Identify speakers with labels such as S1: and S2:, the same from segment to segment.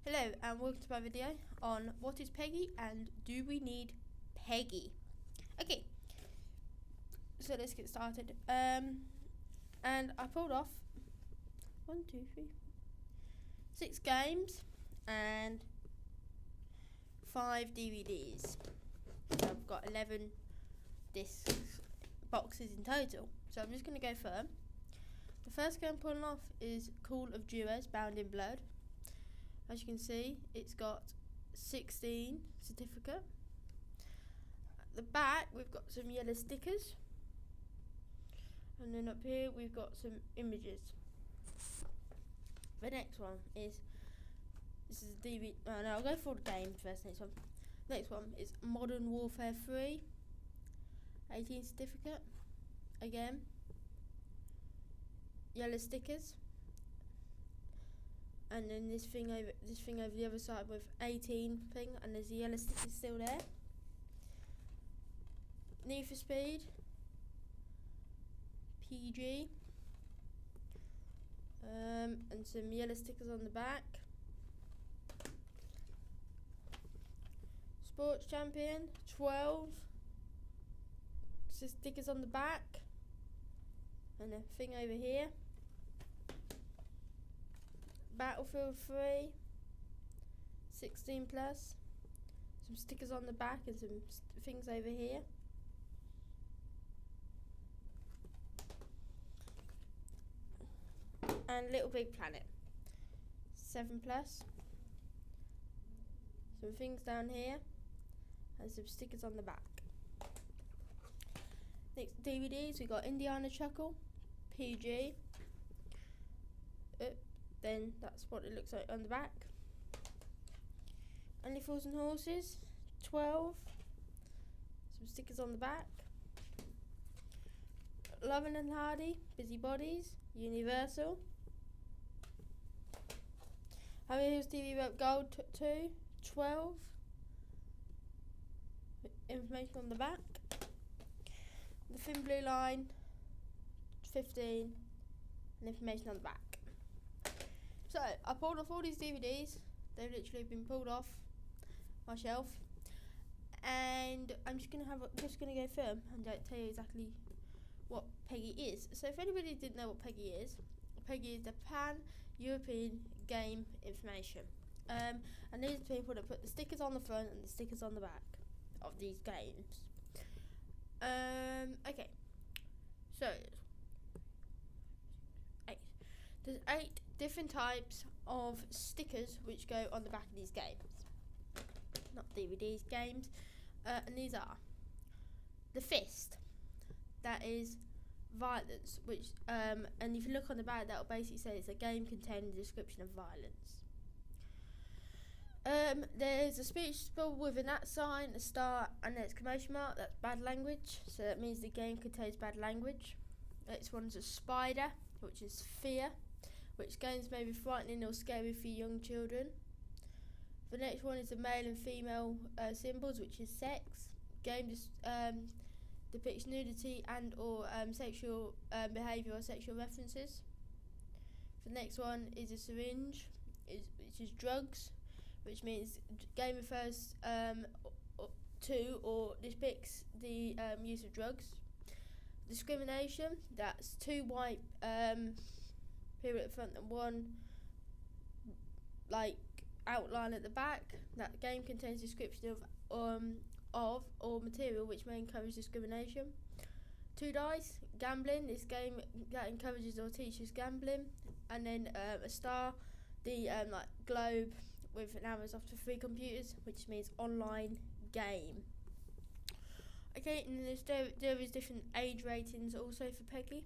S1: Hello and welcome to my video on what is Pegi and do we need Pegi. Okay, so let's get started. And I pulled off 6 games and 5 DVDs. So I've got 11 discs boxes in total. So I'm just going to go through. The first game I'm pulling off is Call of Duos Bound in Blood. As you can see, it's got 16 certificate. At the back, we've got some yellow stickers. And then up here, we've got some images. The next one is, this is a DVD, no, I'll go for the game first, Next one is Modern Warfare 3. 18 certificate. Again. Yellow stickers. And then this thing over the other side with 18 thing, and there's the yellow sticker still there. Need for Speed, Pegi, and some yellow stickers on the back. Sports Champion, 12 stickers on the back, and a thing over here. Battlefield 3, 16 plus, some stickers on the back and some things over here. And Little Big Planet, 7 plus, some things down here and some stickers on the back. Next DVDs, we got Indiana Chuckle, PG. Then that's what it looks like on the back. Only Fools and Horses, 12. Some stickers on the back. Lovin' and Hardy, Busy Bodies, Universal. Happy Hills TV Rep Gold 2, 12. Information on the back. The Thin Blue Line, 15. And information on the back. So I pulled off all these DVDs. They've literally been pulled off my shelf, and I'm just gonna go through them and tell you exactly what Pegi is. So if anybody didn't know what Pegi is the Pan-European Game Information. And these are people that put the stickers on the front and the stickers on the back of these games. Okay. So there's 8 different types of stickers which go on the back of these games. Not DVDs, games. And these are the fist. That is violence, which and if you look on the back, that will basically say it's a game containing a description of violence. There's a speech bubble with an @ sign, a star, and an exclamation mark. That's bad language, so that means the game contains bad language. Next one's a spider, which is fear, which games may be frightening or scary for young children. The next one is the male and female symbols, which is sex. Game depicts nudity and or sexual behaviour or sexual references. The next one is a syringe, which is drugs, which means game refers to or depicts the use of drugs. Discrimination, that's 2 white period at the front and 1 like outline at the back. That game contains description of or material which may encourage discrimination. 2 dice, gambling, this game that encourages or teaches gambling. And then a star, the like globe with an arrows off to 3 computers, which means online game. Okay, and there is different age ratings also for Pegi.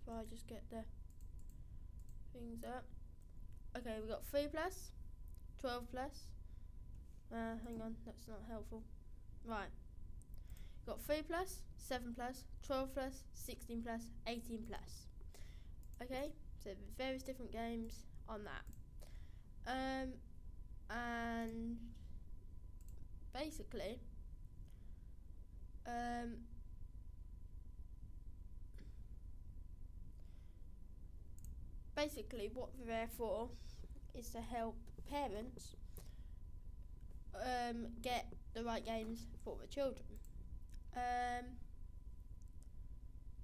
S1: If I just get the things up. Okay, we got 3 plus, 12 plus. Hang on, that's not helpful. Right. Got 3 plus, 7 plus, 12 plus, 16 plus, 18 plus. Okay, so various different games on that. And basically, basically what they're there for is to help parents get the right games for the children.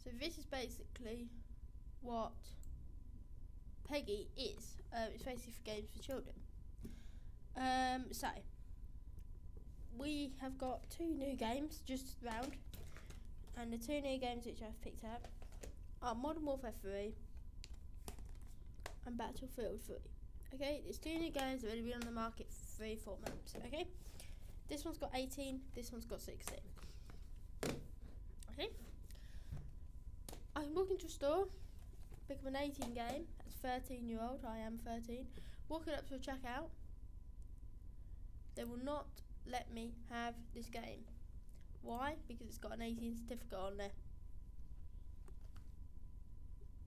S1: So this is basically what Pegi is. It's basically for games for children. So we have got 2 new games just round, and the 2 new games which I've picked up are Modern Warfare 3 and Battlefield 3. Okay, there's 2 new games that have already been on the market for 3-4 months. Okay, this one's got 18, this one's got 16. Okay, I can walk into a store, pick up an 18 game. As 13-year-old, I am 13. Walking up to a checkout, they will not let me have this game. Why? Because it's got an 18 certificate on there.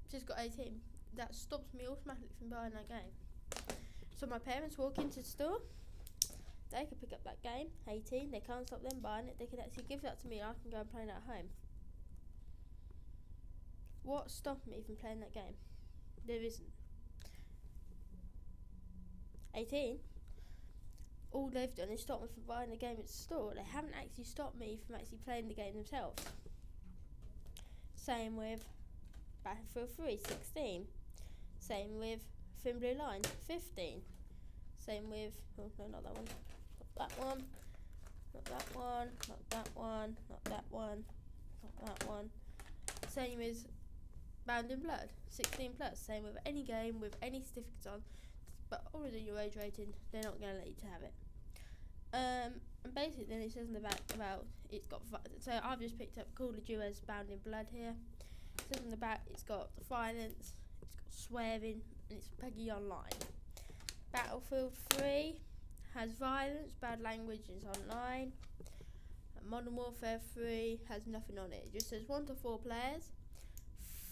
S1: It's just got 18. That stops me automatically from buying that game. So my parents walk into the store, they can pick up that game, 18, they can't stop them buying it, they can actually give that to me and I can go and play it at home. What stopped me from playing that game? There isn't. 18, all they've done is stop me from buying the game at the store. They haven't actually stopped me from actually playing the game themselves. Same with Battlefield 3, 16. Same with Thin Blue Line, 15. Same with, oh no, not that one. Not that one. Not that one. Not that one. Not that one. Not that one. Same with Bound in Blood, 16 plus. Same with any game with any certificates on, but already your age rating, they're not going to let you to have it. And basically then it says in the back about it's got, so I've just picked up Call of Duty's Bound in Blood here. It says in the back it's got violence, it's got swearing, and it's Pegi Online. Battlefield 3 has violence, bad language, is online. And Modern Warfare 3 has nothing on it. It just says 1 to 4 players,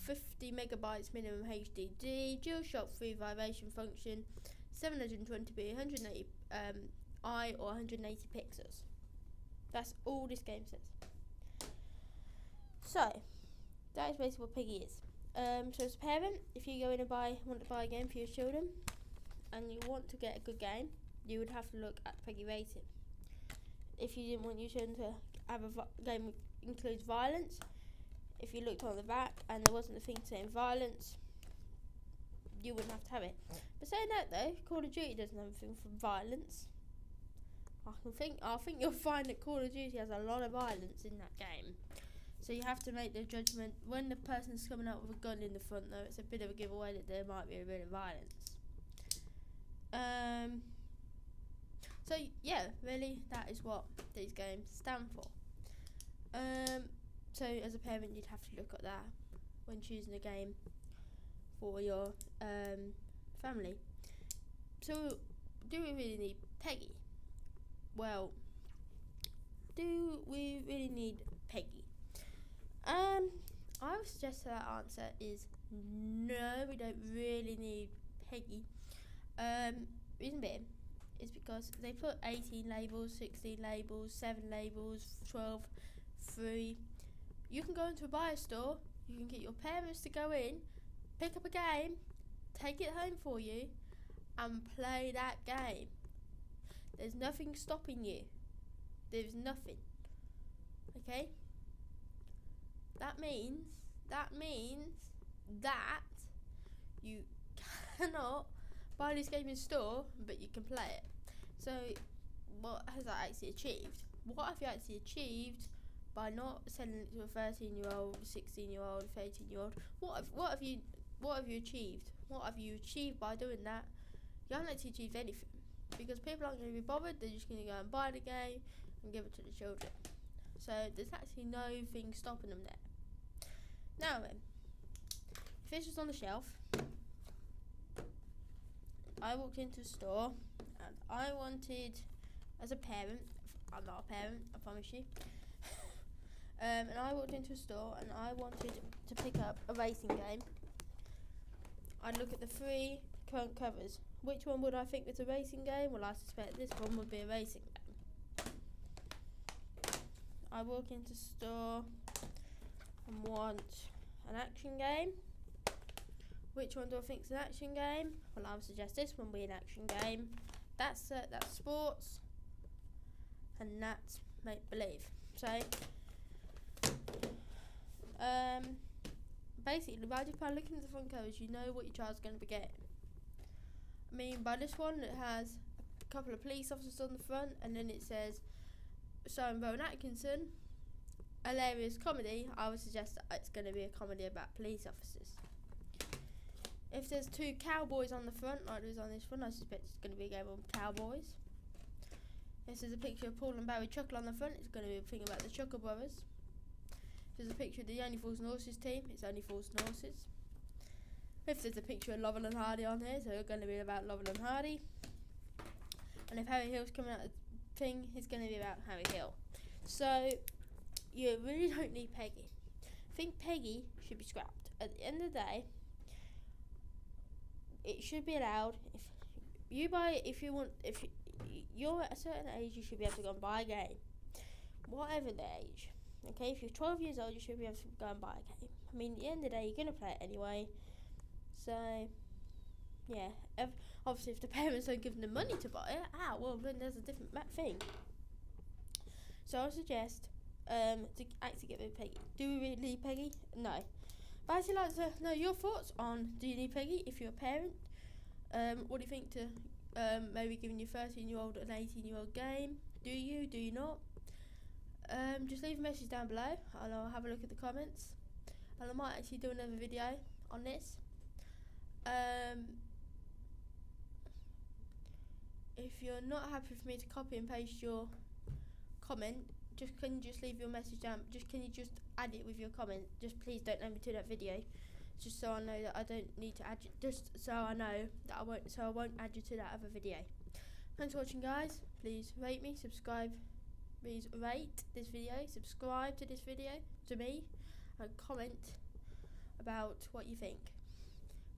S1: 50 megabytes minimum HDD, DualShock 3 vibration function, 720p, 180 I or 180 pixels. That's all this game says. So that is basically what Pegi is. So as a parent, if you go in and want to buy a game for your children and you want to get a good game, you would have to look at Pegi rating. If you didn't want your children to have a game that includes violence, if you looked on the back and there wasn't a thing saying violence, you wouldn't have to have it. But saying that though, Call of Duty doesn't have anything for violence. I think you'll find that Call of Duty has a lot of violence in that game. So you have to make the judgment when the person's coming out with a gun in the front though, it's a bit of a giveaway that there might be a bit of violence. So yeah, really that is what these games stand for. So as a parent you'd have to look at that when choosing a game for your family. So do we really need Pegi? Well, do we really need Pegi? I would suggest that answer is no, we don't really need Pegi. Reason being is because they put 18 labels, 16 labels, 7 labels, 12, 3. You can go into a buyer store, you can get your parents to go in, pick up a game, take it home for you, and play that game. There's nothing stopping you. There's nothing. Okay? That means that you cannot buy this game in store, but you can play it. So what has that actually achieved? What have you actually achieved by not selling it to a 13-year-old, 16-year-old, 18-year-old? What have you achieved? What have you achieved by doing that? You haven't actually achieved anything, because people aren't going to be bothered. They're just going to go and buy the game and give it to the children. So there's actually no thing stopping them there. Now then, if this was on the shelf, I walked into a store and I wanted, as a parent, I'm not a parent, I promise you, and I walked into a store and I wanted to pick up a racing game, I'd look at the 3 current covers. Which one would I think was a racing game? Well, I suspect this one would be a racing game. I walk into store and want an action game, Which one do I think is an action game? Well, I would suggest this one be an action game. That's sports, and that's make believe. So, basically, by just by looking at the front covers, you know what your child's going to be getting. I mean, by this one, it has a couple of police officers on the front, and then it says, starring Rowan Atkinson, hilarious comedy. I would suggest that it's going to be a comedy about police officers. If there's two cowboys on the front, like there's on this one, I suspect it's going to be a game on cowboys. If there's a picture of Paul and Barry Chuckle on the front, it's going to be a thing about the Chuckle Brothers. If there's a picture of the Only Fools and Horses team, it's Only Fools and Horses. If there's a picture of Lovell and Hardy on here, so it's going to be about Lovell and Hardy. And if Harry Hill's coming out of the thing, it's going to be about Harry Hill. So, you really don't need Peggy. I think Peggy should be scrapped. At the end of the day, it should be allowed. If you're at a certain age, you should be able to go and buy a game. Whatever the age. Okay, if you're 12 years old, you should be able to go and buy a game. I mean, at the end of the day, you're going to play it anyway. So, yeah. Obviously, if the parents don't give them the money to buy it, well, then there's a different thing. So, I suggest to actually get rid of Peggy. Do we really need Peggy? No. But I'd like to know your thoughts on, do you need Peggy if you're a parent? What do you think to maybe giving your 13-year-old an 18-year-old game? Do you not? Just leave a message down below and I'll have a look at the comments. And I might actually do another video on this. If you're not happy for me to copy and paste your comment, can you just leave your message down? Can you just add it with your comment? Just please don't add me to that video. Just so I know that I don't need to add you. Just so I know that I won't add you to that other video. Thanks for watching, guys. Please rate me, subscribe. Please rate this video, subscribe to this video, to me, and comment about what you think.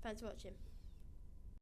S1: Thanks for watching.